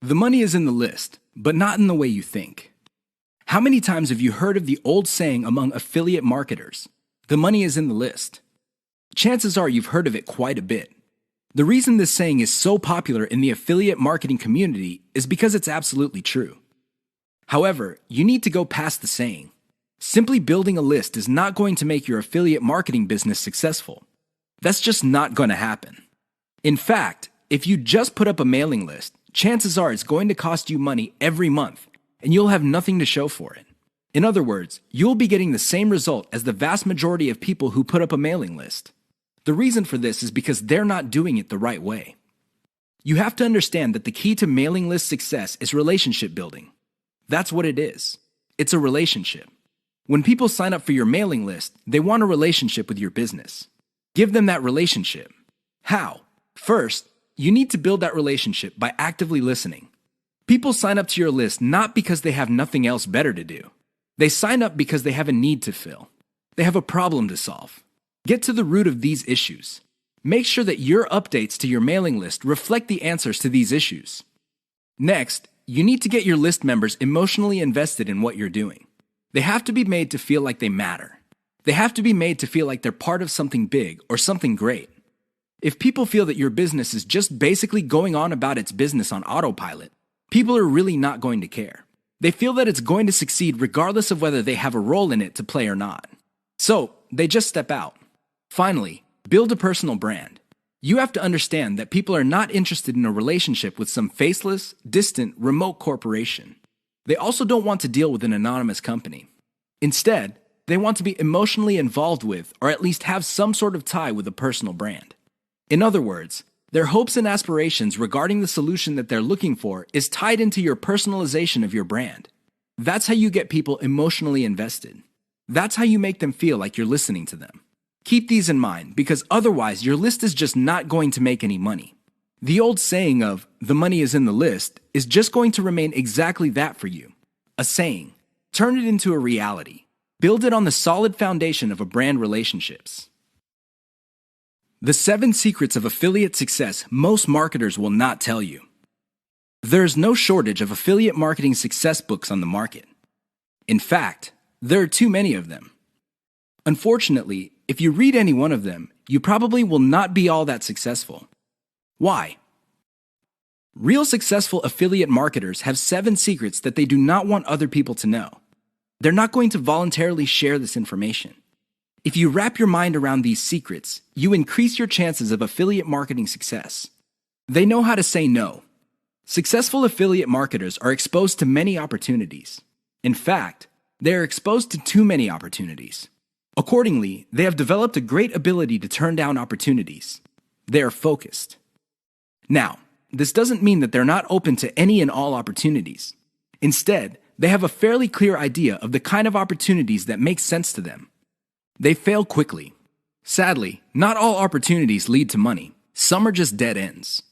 The money is in the list, but not in the way you think. How many times have you heard of the old saying among affiliate marketers, "The money is in the list"? Chances are you've heard of it quite a bit. The reason this saying is so popular in the affiliate marketing community is because it's absolutely true. However, you need to go past the saying. Simply building a list is not going to make your affiliate marketing business successful. That's just not going to happen. In fact, if you just put up a mailing list, chances are it's going to cost you money every month, and you'll have nothing to show for it. In other words, you'll be getting the same result as the vast majority of people who put up a mailing list. The reason for this is because they're not doing it the right way. You have to understand that the key to mailing list success is relationship building. That's what it is. It's a relationship. When people sign up for your mailing list, they want a relationship with your business. Give them that relationship. How? First, you need to build that relationship by actively listening. People sign up to your list not because they have nothing else better to do. They sign up because they have a need to fill. They have a problem to solve. Get to the root of these issues. Make sure that your updates to your mailing list reflect the answers to these issues. Next, you need to get your list members emotionally invested in what you're doing. They have to be made to feel like they matter. They have to be made to feel like they're part of something big or something great. If people feel that your business is just basically going on about its business on autopilot, people are really not going to care. They feel that it's going to succeed regardless of whether they have a role in it to play or not. So, they just step out. Finally, build a personal brand. You have to understand that people are not interested in a relationship with some faceless, distant, remote corporation. They also don't want to deal with an anonymous company. Instead, they want to be emotionally involved with, or at least have some sort of tie with a personal brand. In other words, their hopes and aspirations regarding the solution that they're looking for is tied into your personalization of your brand. That's how you get people emotionally invested. That's how you make them feel like you're listening to them. Keep these in mind, because otherwise your list is just not going to make any money. The old saying of, "the money is in the list," is just going to remain exactly that for you. A saying. Turn it into a reality. Build it on the solid foundation of a brand relationships. The 7 secrets of affiliate success most marketers will not tell you. There's no shortage of affiliate marketing success books on the market. In fact, there are too many of them. Unfortunately, if you read any one of them, you probably will not be all that successful. Why? Real successful affiliate marketers have 7 secrets that they do not want other people to know. They're not going to voluntarily share this information. If you wrap your mind around these secrets, you increase your chances of affiliate marketing success. They know how to say no. Successful affiliate marketers are exposed to many opportunities. In fact, they are exposed to too many opportunities. Accordingly, they have developed a great ability to turn down opportunities. They are focused. Now, this doesn't mean that they're not open to any and all opportunities. Instead, they have a fairly clear idea of the kind of opportunities that make sense to them. They fail quickly. Sadly, not all opportunities lead to money. Some are just dead ends.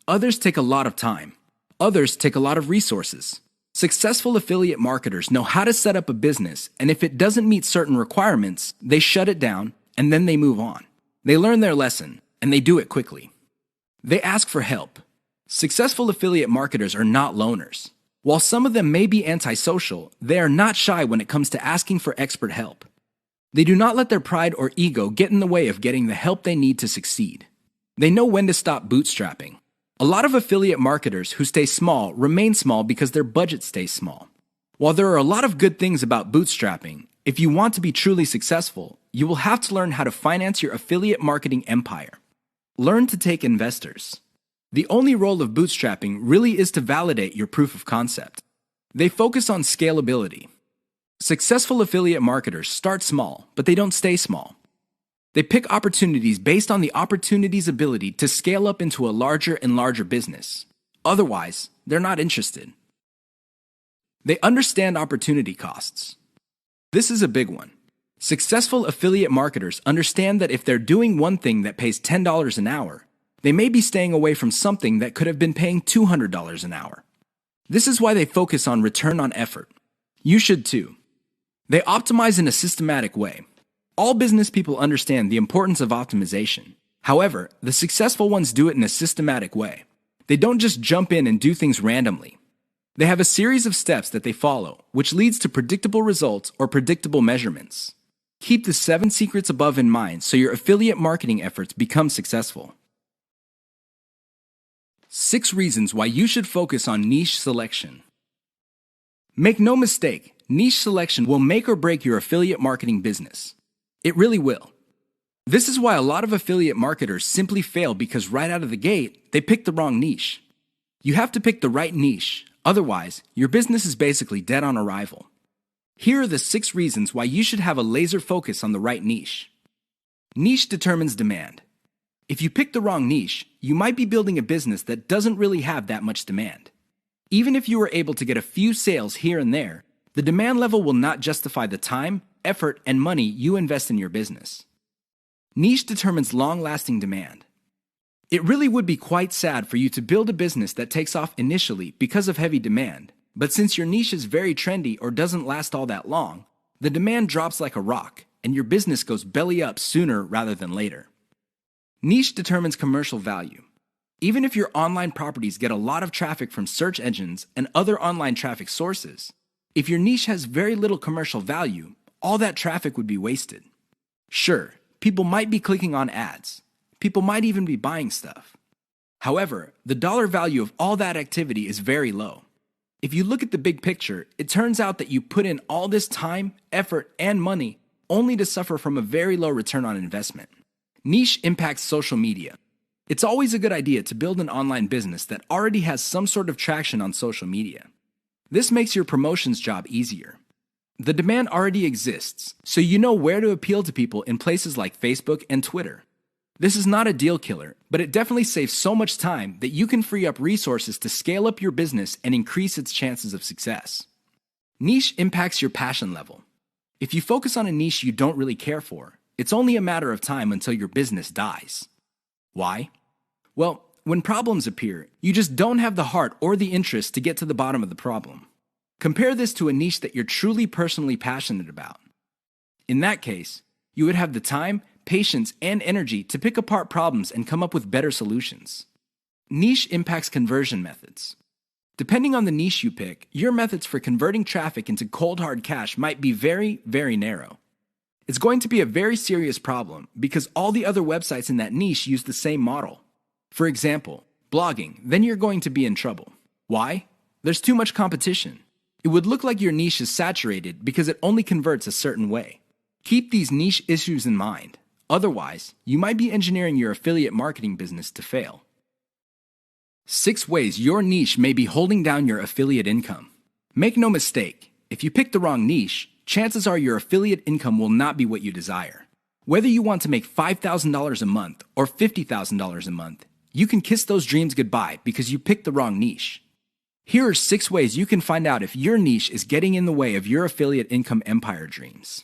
Others take a lot of time. Others take a lot of resources. Successful affiliate marketers know how to set up a business, and if it doesn't meet certain requirements, they shut it down, and then they move on. They learn their lesson, and they do it quickly. They ask for help. Successful affiliate marketers are not loners. While some of them may be antisocial, they are not shy when it comes to asking for expert help. They do not let their pride or ego get in the way of getting the help they need to succeed. They know when to stop bootstrapping. A lot of affiliate marketers who stay small remain small because their budget stays small. While there are a lot of good things about bootstrapping, if you want to be truly successful, you will have to learn how to finance your affiliate marketing empire. Learn to take investors. The only role of bootstrapping really is to validate your proof of concept. They focus on scalability. Successful affiliate marketers start small, but they don't stay small. They pick opportunities based on the opportunity's ability to scale up into a larger and larger business. Otherwise, they're not interested. They understand opportunity costs. This is a big one. Successful affiliate marketers understand that if they're doing one thing that pays $10 an hour, they may be staying away from something that could have been paying $200 an hour. This is why they focus on return on effort. You should too. They optimize in a systematic way. All business people understand the importance of optimization. However, the successful ones do it in a systematic way. They don't just jump in and do things randomly. They have a series of steps that they follow, which leads to predictable results or predictable measurements. Keep the 7 secrets above in mind so your affiliate marketing efforts become successful. 6 reasons why you should focus on niche selection. Make no mistake, niche selection will make or break your affiliate marketing business. It really will. This is why a lot of affiliate marketers simply fail because right out of the gate, they pick the wrong niche. You have to pick the right niche, otherwise, your business is basically dead on arrival. Here are the 6 reasons why you should have a laser focus on the right niche. Niche determines demand. If you pick the wrong niche, you might be building a business that doesn't really have that much demand. Even if you were able to get a few sales here and there, the demand level will not justify the time, effort, and money you invest in your business. Niche determines long-lasting demand. It really would be quite sad for you to build a business that takes off initially because of heavy demand, but since your niche is very trendy or doesn't last all that long, the demand drops like a rock, and your business goes belly up sooner rather than later. Niche determines commercial value. Even if your online properties get a lot of traffic from search engines and other online traffic sources, if your niche has very little commercial value, all that traffic would be wasted. Sure, people might be clicking on ads. People might even be buying stuff. However, the dollar value of all that activity is very low. If you look at the big picture, it turns out that you put in all this time, effort, and money only to suffer from a very low return on investment. Niche impacts social media. It's always a good idea to build an online business that already has some sort of traction on social media. This makes your promotions job easier. The demand already exists, so you know where to appeal to people in places like Facebook and Twitter. This is not a deal killer, but it definitely saves so much time that you can free up resources to scale up your business and increase its chances of success. Niche impacts your passion level. If you focus on a niche you don't really care for, it's only a matter of time until your business dies. Why? Well, when problems appear, you just don't have the heart or the interest to get to the bottom of the problem. Compare this to a niche that you're truly personally passionate about. In that case, you would have the time, patience, and energy to pick apart problems and come up with better solutions. Niche impacts conversion methods. Depending on the niche you pick, your methods for converting traffic into cold hard cash might be very, very narrow. It's going to be a very serious problem because all the other websites in that niche use the same model. For example, blogging, then you're going to be in trouble. Why? There's too much competition. It would look like your niche is saturated because it only converts a certain way. Keep these niche issues in mind. Otherwise, you might be engineering your affiliate marketing business to fail. 6 ways your niche may be holding down your affiliate income. Make no mistake, if you pick the wrong niche, chances are your affiliate income will not be what you desire. Whether you want to make $5,000 a month or $50,000 a month, you can kiss those dreams goodbye because you picked the wrong niche. Here are 6 ways you can find out if your niche is getting in the way of your affiliate income empire dreams.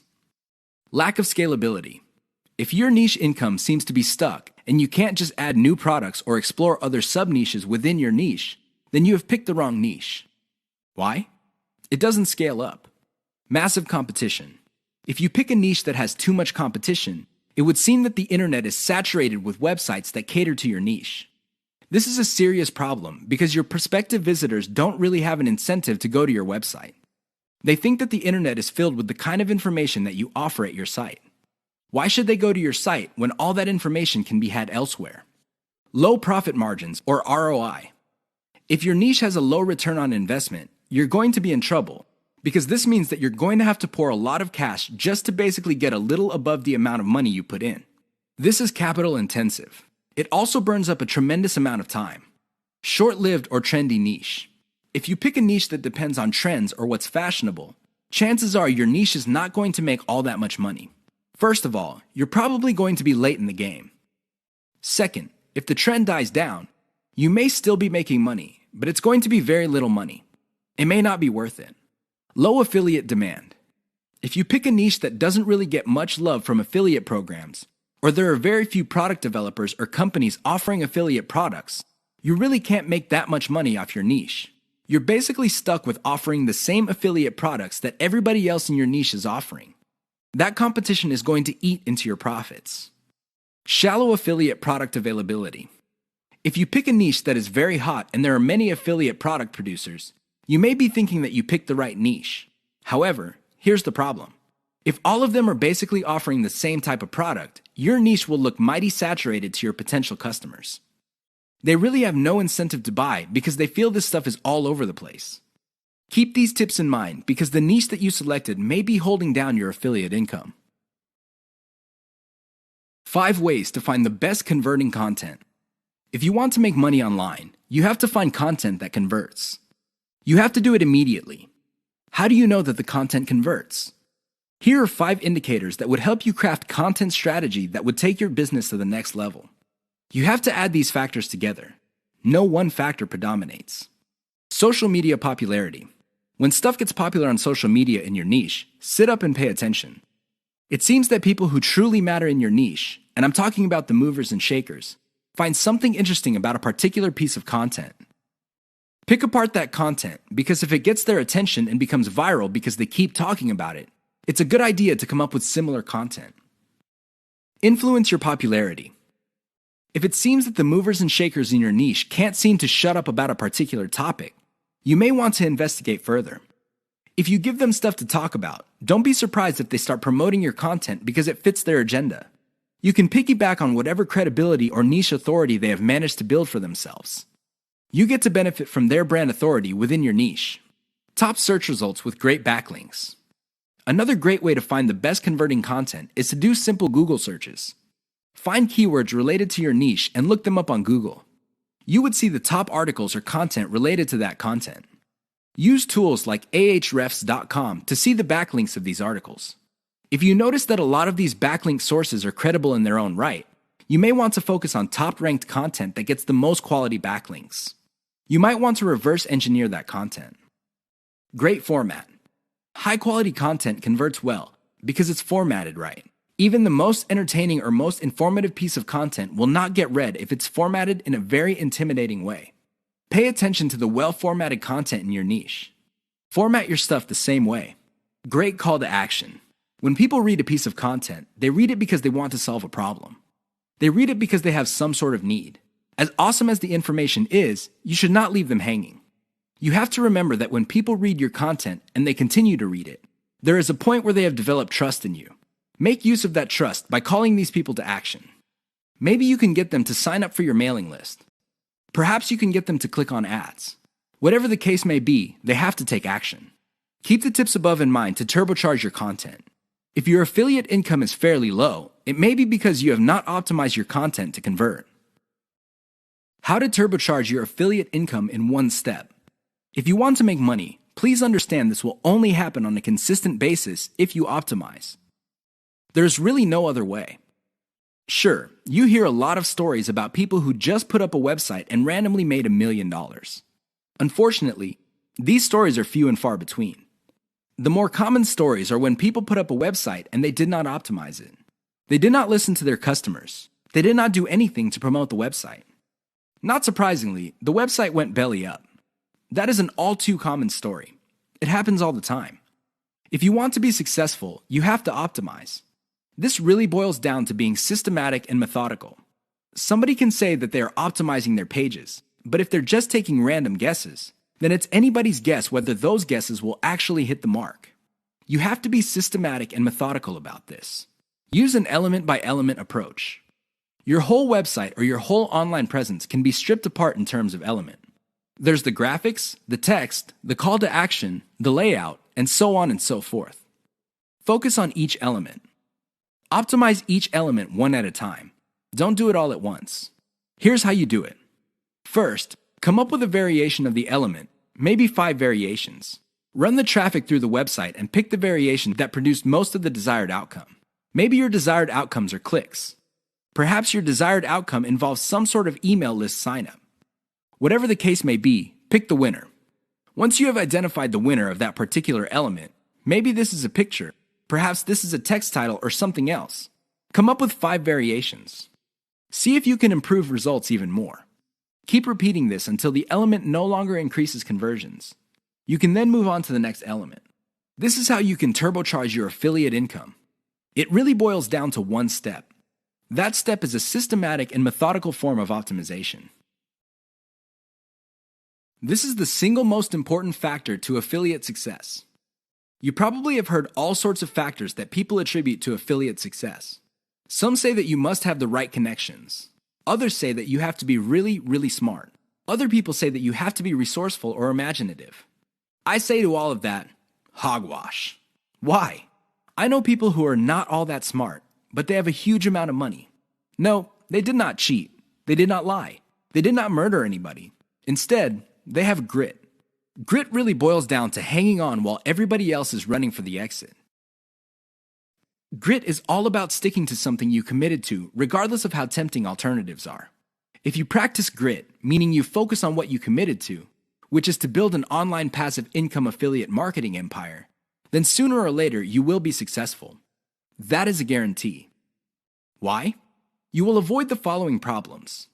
Lack of scalability. If your niche income seems to be stuck and you can't just add new products or explore other sub-niches within your niche, then you have picked the wrong niche. Why? It doesn't scale up. Massive competition. If you pick a niche that has too much competition, it would seem that the internet is saturated with websites that cater to your niche. This is a serious problem because your prospective visitors don't really have an incentive to go to your website. They think that the internet is filled with the kind of information that you offer at your site. Why should they go to your site when all that information can be had elsewhere? Low profit margins, or ROI. If your niche has a low return on investment, you're going to be in trouble because this means that you're going to have to pour a lot of cash just to basically get a little above the amount of money you put in. This is capital intensive. It also burns up a tremendous amount of time. Short-lived or trendy niche. If you pick a niche that depends on trends or what's fashionable, chances are your niche is not going to make all that much money. First of all, you're probably going to be late in the game. Second, if the trend dies down, you may still be making money, but it's going to be very little money. It may not be worth it. Low affiliate demand. If you pick a niche that doesn't really get much love from affiliate programs, or there are very few product developers or companies offering affiliate products, you really can't make that much money off your niche. You're basically stuck with offering the same affiliate products that everybody else in your niche is offering. That competition is going to eat into your profits. Shallow affiliate product availability. If you pick a niche that is very hot and there are many affiliate product producers, you may be thinking that you picked the right niche. However, here's the problem. If all of them are basically offering the same type of product, your niche will look mighty saturated to your potential customers. They really have no incentive to buy because they feel this stuff is all over the place. Keep these tips in mind because the niche that you selected may be holding down your affiliate income. 5 ways to find the best converting content. If you want to make money online, you have to find content that converts. You have to do it immediately. How do you know that the content converts? Here are 5 indicators that would help you craft content strategy that would take your business to the next level. You have to add these factors together. No one factor predominates. Social media popularity. When stuff gets popular on social media in your niche, sit up and pay attention. It seems that people who truly matter in your niche, and I'm talking about the movers and shakers, find something interesting about a particular piece of content. Pick apart that content because if it gets their attention and becomes viral because they keep talking about it, it's a good idea to come up with similar content. Influence your popularity. If it seems that the movers and shakers in your niche can't seem to shut up about a particular topic, you may want to investigate further. If you give them stuff to talk about, don't be surprised if they start promoting your content because it fits their agenda. You can piggyback on whatever credibility or niche authority they have managed to build for themselves. You get to benefit from their brand authority within your niche. Top search results with great backlinks. Another great way to find the best converting content is to do simple Google searches. Find keywords related to your niche and look them up on Google. You would see the top articles or content related to that content. Use tools like ahrefs.com to see the backlinks of these articles. If you notice that a lot of these backlink sources are credible in their own right, you may want to focus on top-ranked content that gets the most quality backlinks. You might want to reverse engineer that content. Great format. High-quality content converts well because it's formatted right. Even the most entertaining or most informative piece of content will not get read if it's formatted in a very intimidating way. Pay attention to the well-formatted content in your niche. Format your stuff the same way. Great call to action. When people read a piece of content, they read it because they want to solve a problem. They read it because they have some sort of need. As awesome as the information is, you should not leave them hanging. You have to remember that when people read your content and they continue to read it, there is a point where they have developed trust in you. Make use of that trust by calling these people to action. Maybe you can get them to sign up for your mailing list. Perhaps you can get them to click on ads. Whatever the case may be, they have to take action. Keep the tips above in mind to turbocharge your content. If your affiliate income is fairly low, it may be because you have not optimized your content to convert. How to turbocharge your affiliate income in one step. If you want to make money, please understand this will only happen on a consistent basis if you optimize. There's really no other way. Sure, you hear a lot of stories about people who just put up a website and randomly made $1 million. Unfortunately, these stories are few and far between. The more common stories are when people put up a website and they did not optimize it. They did not listen to their customers. They did not do anything to promote the website. Not surprisingly, the website went belly up. That is an all too common story. It happens all the time. If you want to be successful, you have to optimize. This really boils down to being systematic and methodical. Somebody can say that they are optimizing their pages, but if they're just taking random guesses, then it's anybody's guess whether those guesses will actually hit the mark. You have to be systematic and methodical about this. Use an element-by-element approach. Your whole website or your whole online presence can be stripped apart in terms of element. There's the graphics, the text, the call to action, the layout, and so on and so forth. Focus on each element. Optimize each element one at a time. Don't do it all at once. Here's how you do it. First, come up with a variation of the element, maybe 5 variations. Run the traffic through the website and pick the variation that produced most of the desired outcome. Maybe your desired outcomes are clicks. Perhaps your desired outcome involves some sort of email list signup. Whatever the case may be, pick the winner. Once you have identified the winner of that particular element, maybe this is a picture, perhaps this is a text title or something else. Come up with 5 variations. See if you can improve results even more. Keep repeating this until the element no longer increases conversions. You can then move on to the next element. This is how you can turbocharge your affiliate income. It really boils down to one step. That step is a systematic and methodical form of optimization. This is the single most important factor to affiliate success. You probably have heard all sorts of factors that people attribute to affiliate success. Some say that you must have the right connections. Others say that you have to be really, really smart. Other people say that you have to be resourceful or imaginative. I say to all of that, hogwash. Why? I know people who are not all that smart, but they have a huge amount of money. No, they did not cheat. They did not lie. They did not murder anybody. Instead, they have grit. Grit really boils down to hanging on while everybody else is running for the exit. Grit is all about sticking to something you committed to, regardless of how tempting alternatives are. If you practice grit, meaning you focus on what you committed to, which is to build an online passive income affiliate marketing empire, then sooner or later you will be successful. That is a guarantee. Why? You will avoid the following problems.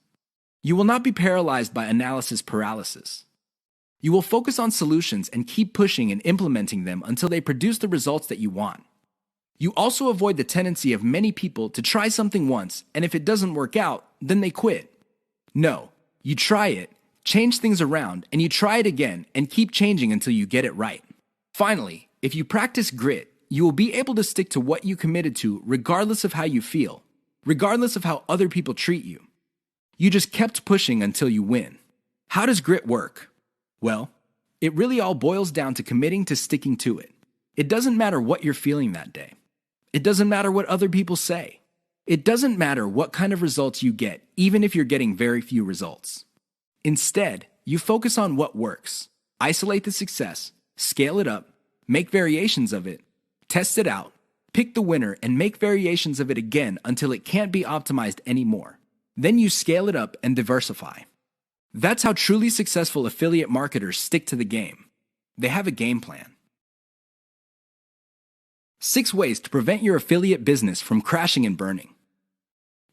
You will not be paralyzed by analysis paralysis. You will focus on solutions and keep pushing and implementing them until they produce the results that you want. You also avoid the tendency of many people to try something once, and if it doesn't work out, then they quit. No, you try it, change things around, and you try it again and keep changing until you get it right. Finally, if you practice grit, you will be able to stick to what you committed to regardless of how you feel, regardless of how other people treat you. You just kept pushing until you win. How does grit work? Well, it really all boils down to committing to sticking to it. It doesn't matter what you're feeling that day. It doesn't matter what other people say. It doesn't matter what kind of results you get, even if you're getting very few results. Instead, you focus on what works, isolate the success, scale it up, make variations of it, test it out, pick the winner, and make variations of it again until it can't be optimized anymore. Then you scale it up and diversify. That's how truly successful affiliate marketers stick to the game. They have a game plan. 6 ways to prevent your affiliate business from crashing and burning.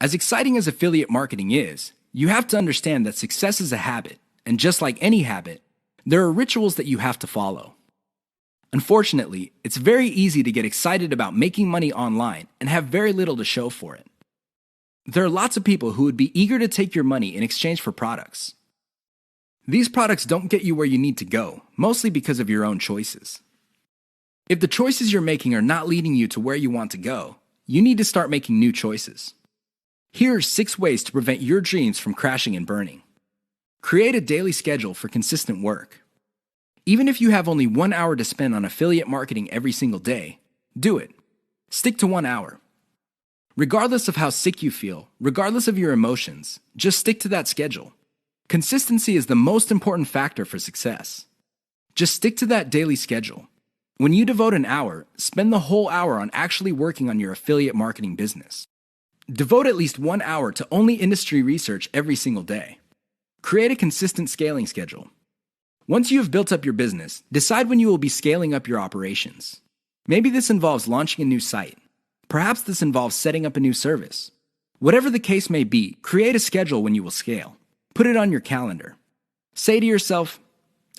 As exciting as affiliate marketing is, you have to understand that success is a habit, and just like any habit, there are rituals that you have to follow. Unfortunately, it's very easy to get excited about making money online and have very little to show for it. There are lots of people who would be eager to take your money in exchange for products. These products don't get you where you need to go, mostly because of your own choices. If the choices you're making are not leading you to where you want to go, you need to start making new choices. Here are 6 ways to prevent your dreams from crashing and burning. Create a daily schedule for consistent work. Even if you have only 1 hour to spend on affiliate marketing every single day, do it. Stick to 1 hour. Regardless of how sick you feel, regardless of your emotions, just stick to that schedule. Consistency is the most important factor for success. Just stick to that daily schedule. When you devote an hour, spend the whole hour on actually working on your affiliate marketing business. Devote at least 1 hour to only industry research every single day. Create a consistent scaling schedule. Once you have built up your business, decide when you will be scaling up your operations. Maybe this involves launching a new site. Perhaps this involves setting up a new service. Whatever the case may be, create a schedule when you will scale. Put it on your calendar. Say to yourself,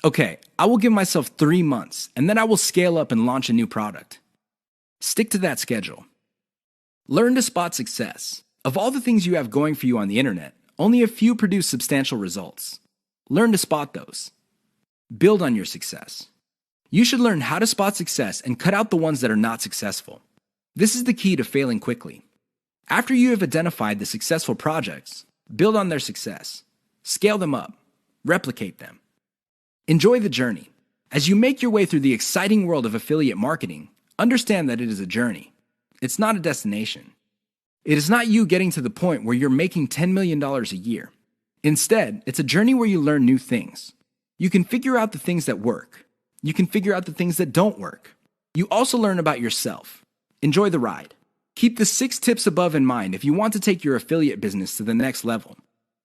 okay, I will give myself 3 months, and then I will scale up and launch a new product. Stick to that schedule. Learn to spot success. Of all the things you have going for you on the internet, only a few produce substantial results. Learn to spot those. Build on your success. You should learn how to spot success and cut out the ones that are not successful. This is the key to failing quickly. After you have identified the successful projects, build on their success. Scale them up. Replicate them. Enjoy the journey. As you make your way through the exciting world of affiliate marketing, understand that it is a journey. It's not a destination. It is not you getting to the point where you're making $10 million a year. Instead, it's a journey where you learn new things. You can figure out the things that work. You can figure out the things that don't work. You also learn about yourself. Enjoy the ride. Keep the 6 tips above in mind if you want to take your affiliate business to the next level.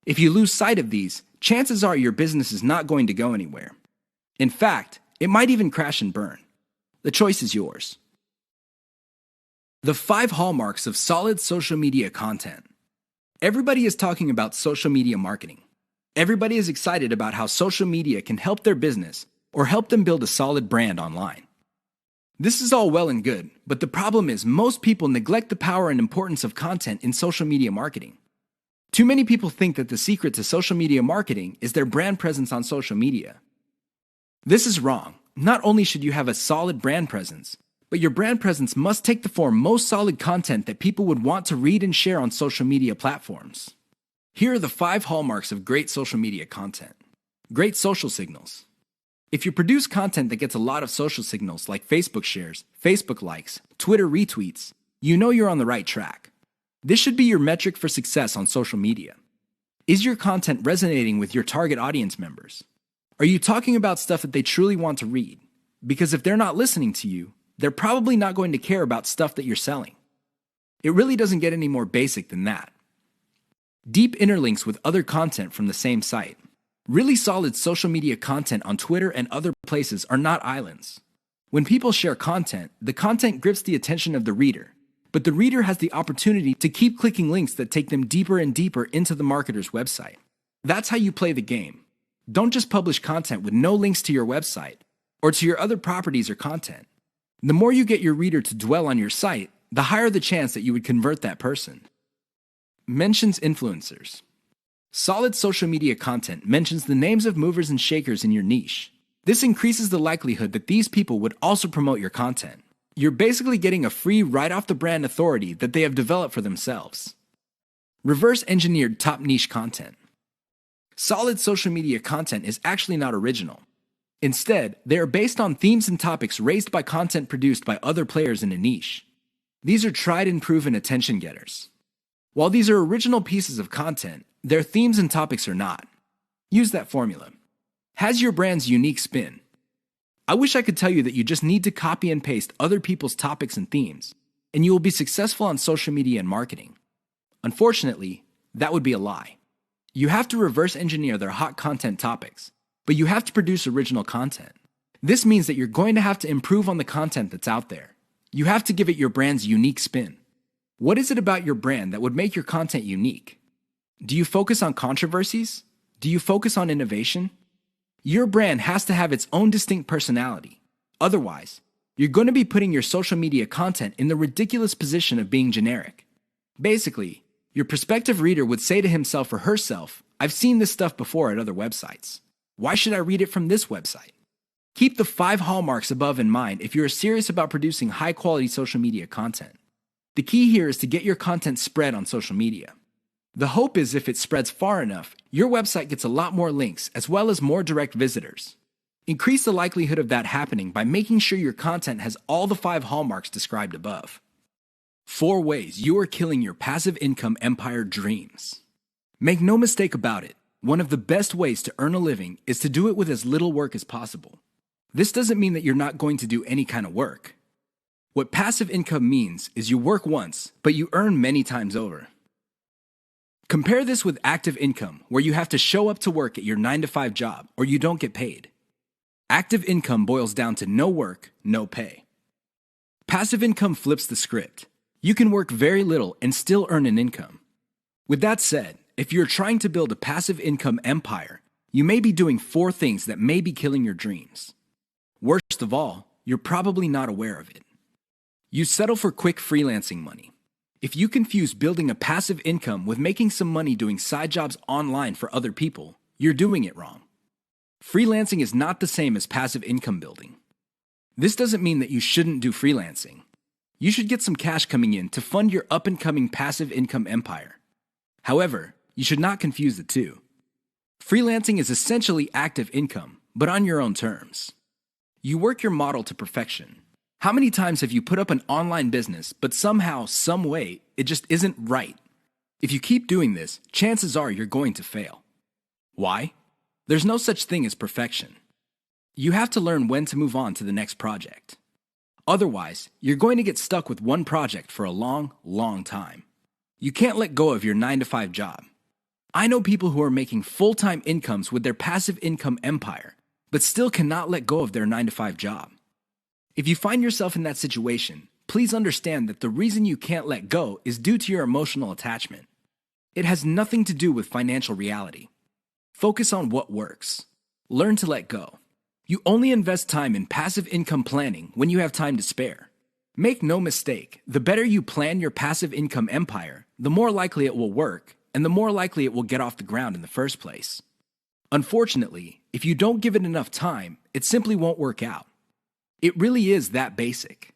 If you lose sight of these, chances are your business is not going to go anywhere. In fact, it might even crash and burn. The choice is yours. The 5 hallmarks of solid social media content. Everybody is talking about social media marketing. Everybody is excited about how social media can help their business or help them build a solid brand online. This is all well and good, but the problem is most people neglect the power and importance of content in social media marketing. Too many people think that the secret to social media marketing is their brand presence on social media. This is wrong. Not only should you have a solid brand presence, but your brand presence must take the form most solid content that people would want to read and share on social media platforms. Here are the 5 hallmarks of great social media content. Great social signals. If you produce content that gets a lot of social signals like Facebook shares, Facebook likes, Twitter retweets, you know you're on the right track. This should be your metric for success on social media. Is your content resonating with your target audience members? Are you talking about stuff that they truly want to read? Because if they're not listening to you, they're probably not going to care about stuff that you're selling. It really doesn't get any more basic than that. Deep interlinks with other content from the same site. Really solid social media content on Twitter and other places are not islands. When people share content, the content grips the attention of the reader, but the reader has the opportunity to keep clicking links that take them deeper and deeper into the marketer's website. That's how you play the game. Don't just publish content with no links to your website or to your other properties or content. The more you get your reader to dwell on your site, the higher the chance that you would convert that person. Mentions influencers. Solid social media content mentions the names of movers and shakers in your niche. This increases the likelihood that these people would also promote your content. You're basically getting a free right-off-the-brand authority that they have developed for themselves. Reverse-engineered top niche content. Solid social media content is actually not original. Instead, they are based on themes and topics raised by content produced by other players in a niche. These are tried and proven attention getters. While these are original pieces of content, their themes and topics are not. Use that formula. Has your brand's unique spin. I wish I could tell you that you just need to copy and paste other people's topics and themes, and you will be successful on social media and marketing. Unfortunately, that would be a lie. You have to reverse engineer their hot content topics, but you have to produce original content. This means that you're going to have to improve on the content that's out there. You have to give it your brand's unique spin. What is it about your brand that would make your content unique? Do you focus on controversies? Do you focus on innovation? Your brand has to have its own distinct personality. Otherwise, you're going to be putting your social media content in the ridiculous position of being generic. Basically, your prospective reader would say to himself or herself, "I've seen this stuff before at other websites. Why should I read it from this website?" Keep the 5 hallmarks above in mind if you're serious about producing high-quality social media content. The key here is to get your content spread on social media. The hope is if it spreads far enough, your website gets a lot more links as well as more direct visitors. Increase the likelihood of that happening by making sure your content has all the 5 hallmarks described above. 4 ways you are killing your passive income empire dreams. Make no mistake about it, one of the best ways to earn a living is to do it with as little work as possible. This doesn't mean that you're not going to do any kind of work. What passive income means is you work once, but you earn many times over. Compare this with active income, where you have to show up to work at your 9-to-5 job or you don't get paid. Active income boils down to no work, no pay. Passive income flips the script. You can work very little and still earn an income. With that said, if you're trying to build a passive income empire, you may be doing 4 things that may be killing your dreams. Worst of all, you're probably not aware of it. You settle for quick freelancing money. If you confuse building a passive income with making some money doing side jobs online for other people, you're doing it wrong. Freelancing is not the same as passive income building. This doesn't mean that you shouldn't do freelancing. You should get some cash coming in to fund your up-and-coming passive income empire. However, you should not confuse the two. Freelancing is essentially active income, but on your own terms. You work your model to perfection. How many times have you put up an online business, but somehow, some way, it just isn't right? If you keep doing this, chances are you're going to fail. Why? There's no such thing as perfection. You have to learn when to move on to the next project. Otherwise, you're going to get stuck with one project for a long, long time. You can't let go of your 9-to-5 job. I know people who are making full-time incomes with their passive income empire, but still cannot let go of their 9-to-5 job. If you find yourself in that situation, please understand that the reason you can't let go is due to your emotional attachment. It has nothing to do with financial reality. Focus on what works. Learn to let go. You only invest time in passive income planning when you have time to spare. Make no mistake, the better you plan your passive income empire, the more likely it will work, and the more likely it will get off the ground in the first place. Unfortunately, if you don't give it enough time, it simply won't work out. It really is that basic.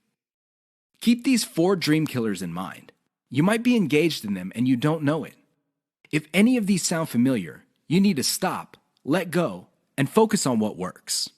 Keep these 4 dream killers in mind. You might be engaged in them and you don't know it. If any of these sound familiar, you need to stop, let go, and focus on what works.